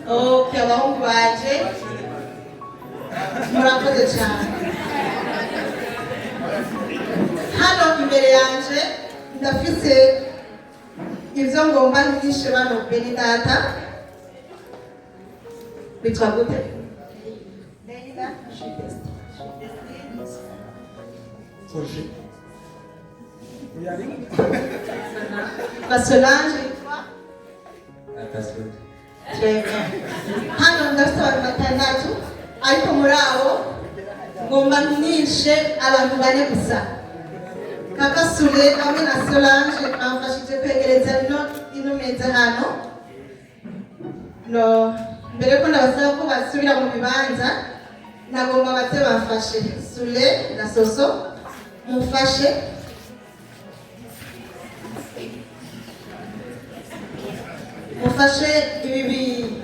Okay, abahungu baje murakoze cyane. Hano imbere yanje ndafite ibyo ngomba ngishe bano bene data. Bitwa gute? Solange yitwa hano ndafite abantu batandatu ariko muri abo ngomba ntishe abantu bane gusa. Kaka Sule hamwe na Solange bamfashije kwegereza ino meza hano. Mbere ko ndabasaba ko basubira mu bibanza nagomba bate bafashe Sule na Soso mufashe ibi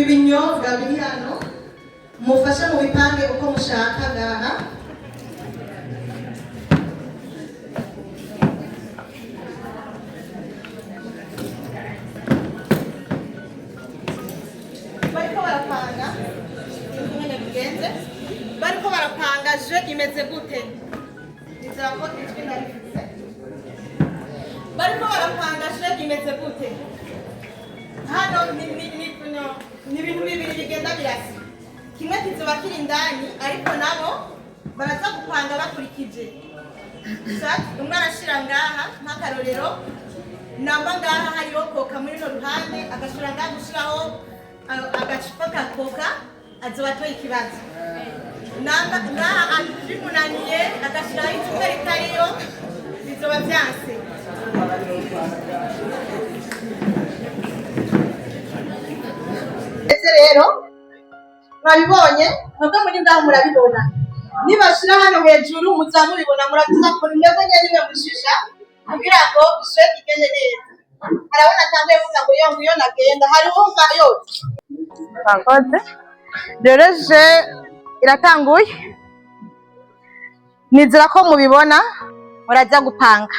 binyobwa biri hano mufashe mu bipange uko mushaka ngaha. Bariko barapanga je imeze gute? Nizako ijwi narifise. Bariko barapanga je imeze gute? Hano ni ibintu bibiri bigenda birasa. Kimwe kizoba kiri indani ariko nabo baraza gupanga bakurikije. Umwe arashira ngaha nk'akarorero namba ngaha hariho koka muri no ruhande agashira ngaha gushiraho agacupa ka koka azoba atoye ikibazo. Namba ngaha antimunaniye agashiraho icupa ritariyo bizoba byanse. Rero mwabibonye nubwo muri ngaho murabibona nibashira hano hejuru muzamuribona muratuza kuri ndetse nyine mushisha kugira ngo isheke igende neza. Arabona cyangwa yavuga ngo iyo nagenda hariho ngayo bakoze rero je iratanguye nizera ko mubibona murajya gupanga.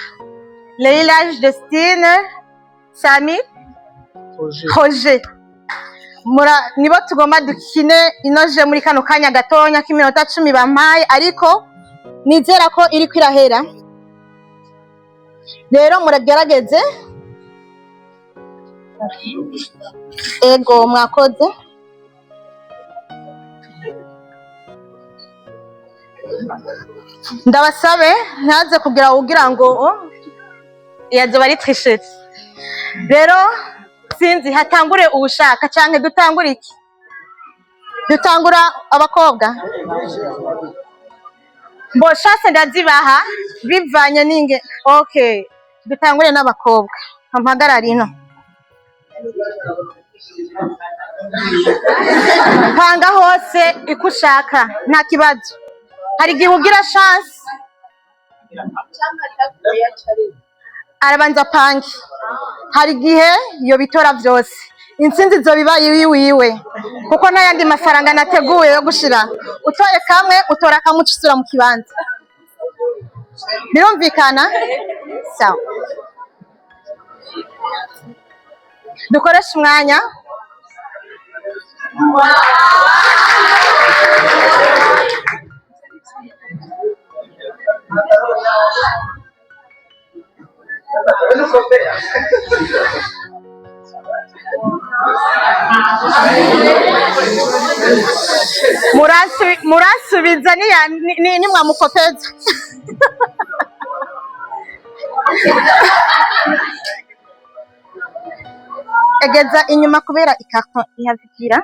Leila, Justine, Sami, Roger nibo tugomba dukine inoje muri kano kanya gatonya k'iminota 10 bampaye ariko nizera ko iri kwirahera. Rero muragerageze ego mwakoze. Ndabasabe ntaze kugira ngo yazo bari trichet. Rero sinzi hatangure ubushaka canke dutangura iki? Dutangura abakobwa mboshase ndazibaha bivanye ninge. Okay, dutangure n'abakobwa ampagarara ino. Panga hose ikushaka nta kibazo. Hari gihe ugira chance arabanza pangi. Hari gihe yo bitora byose intsinzi zo bibaye wiwe kuko ntayandi mafaranga nateguye yo gushira. Utoye kamwe utora kamucisura mu kibanza. Birumvikana? Sawa. Dukoresha umwanya. Murasubiza ni mwamukopeza. Egeza inyuma kubera ikarton ihavikira.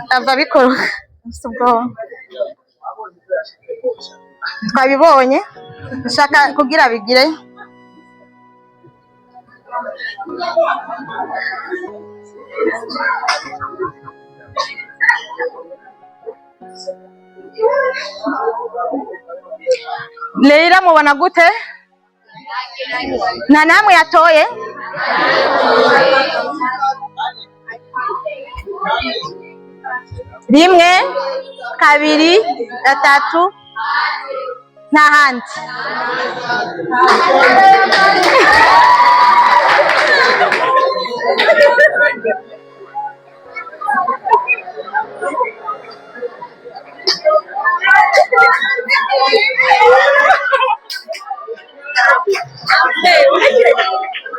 Ava bikoroka twabibonye nshaka kugira bigire. Leila mubona gute? Na namwe yatoye? Rimwe, kabiri gatatu n'ahandi.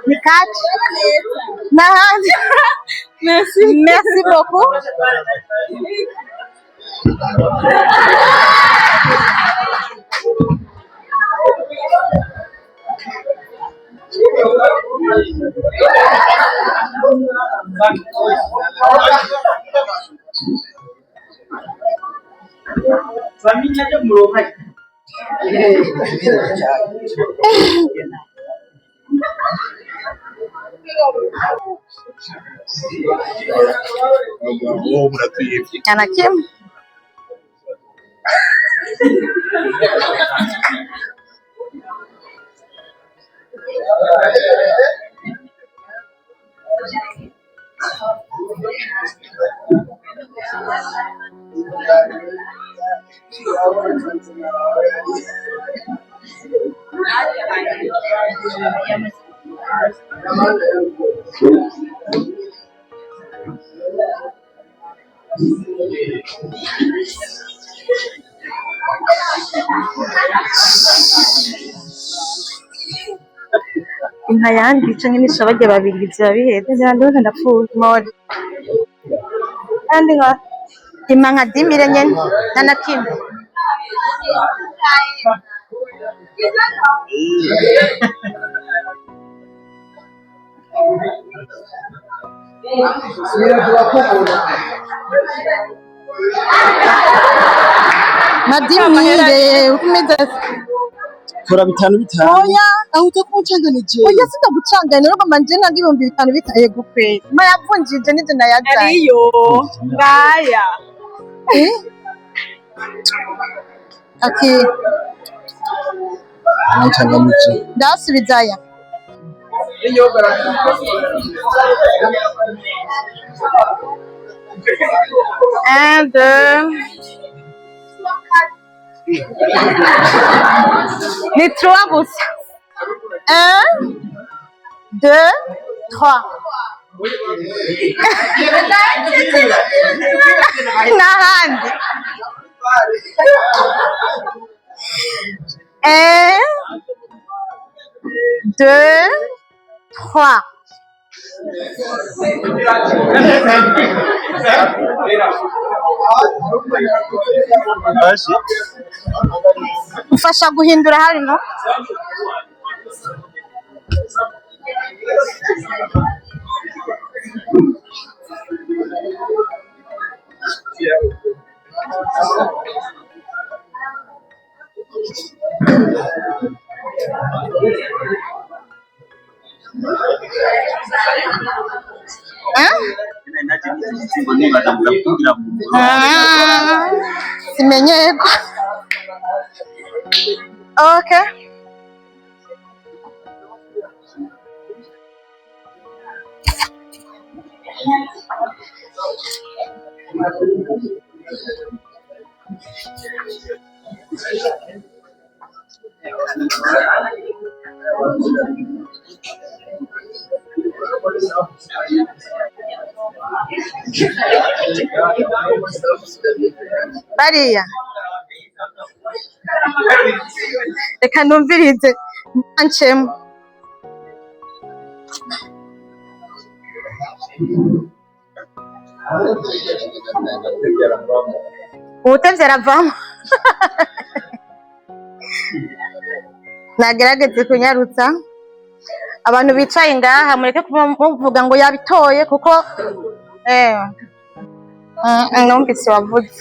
Mikati n'ahandi. Merci beaucoup. Ana kim? Inka yanditse nk'inisha bajya babiri biziba biheze ndabona ndapfuye mode kandi nka ima nka dimire nyene na kimwe Nadimire ukumeza Kora bitanu. oya Aho utakucanganije. oya sitagucangana rero manje nanga 5,000 bitaye gukwe ma yavunjije nije nayaza ariyo ngaya aki Mucanganije. ndasubizaya un deux les trois gusa 1 2 3 n'ahandi 1 2 3 Bashi. mfasha guhindura harimo simenyeko okay bariya reka numvirize ncemo ubutevye aravamo nagerageze kunyarutsa abantu bicaye ngaha mureke kuvuga ngo yabitoye kuko numvise wavuze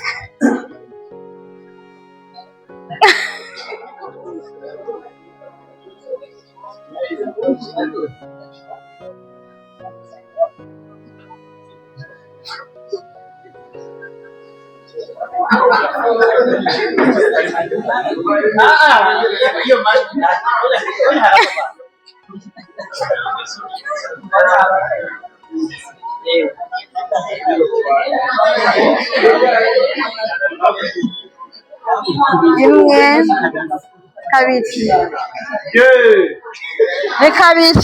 rimwe kabiri ni kabiri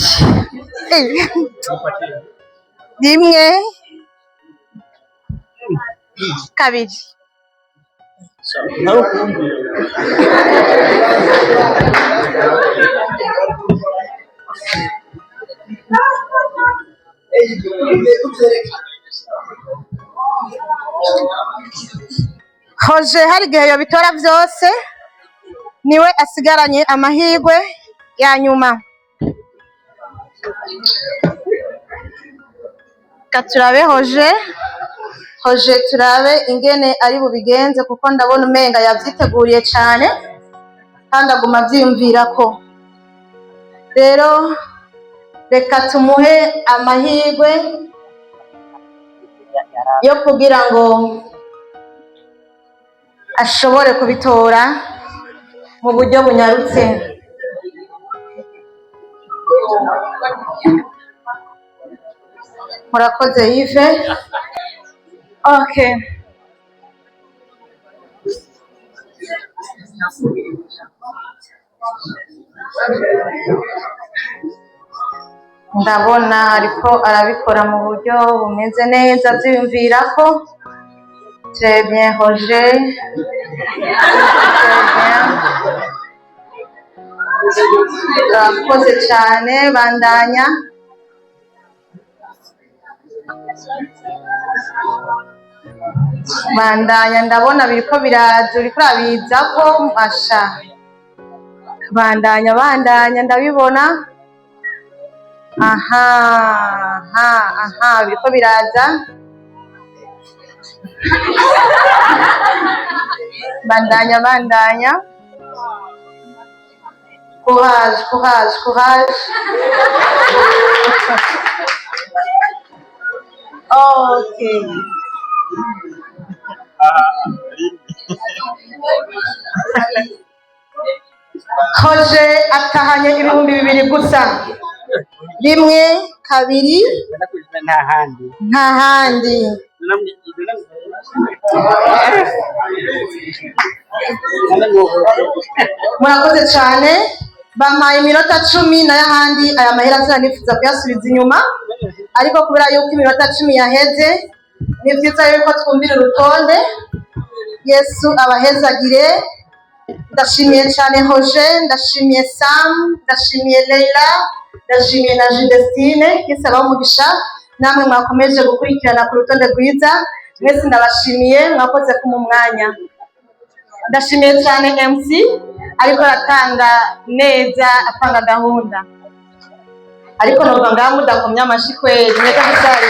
rimwe kabiri hoje hari igihe yobitora byose niwe asigaranye amahirwe ya nyuma. Katurabe hoje turabe ingene ari bubigenze kuko ndabona umenga yavyiteguriye cyane kandi aguma avyiyumvirako. Rero reka tumuhe amahirwe yo kugira ngo ashobore kubitora mu buryo bunyarutse. Murakoze Yves. Okay. Ndabona ariko arabikora mu buryo bumeze neza byiyumvirako. Très bien Roger. Urakoze cyane, bandanya. Ndabona biriko biraza, uriko urabizako asha. Bandanya ndabibona. Aha biriko biraza. Bandanya. Courage. Okay. Hoje atahanye ibihumbi 2 gusa. Rimwe kabiri nta handi. Murakoze cyane, bampaye iminota 10 nayo handi aya mahera nifuza kuyasubiza inyuma, ariko kubera yuko iminota 10 yaheze ni byiza yuko twumvira urutonde. Yesu abahezagire. Ndashimiye cyane Hoje, ndashimiye Sam, ndashimiye Leila, ndashimiye na Judestine. Yesu abamugisha, namwe mwakomeje gukurikirana ku rutonde rwiza. Mwese ndabashimiye, mwakoze ku mwanya. Ndashimiye cyane MC ariko aratanga neza, apanga gahunda, ariko nubwo ngaho mudakomya amashyi kweli, neka bisari.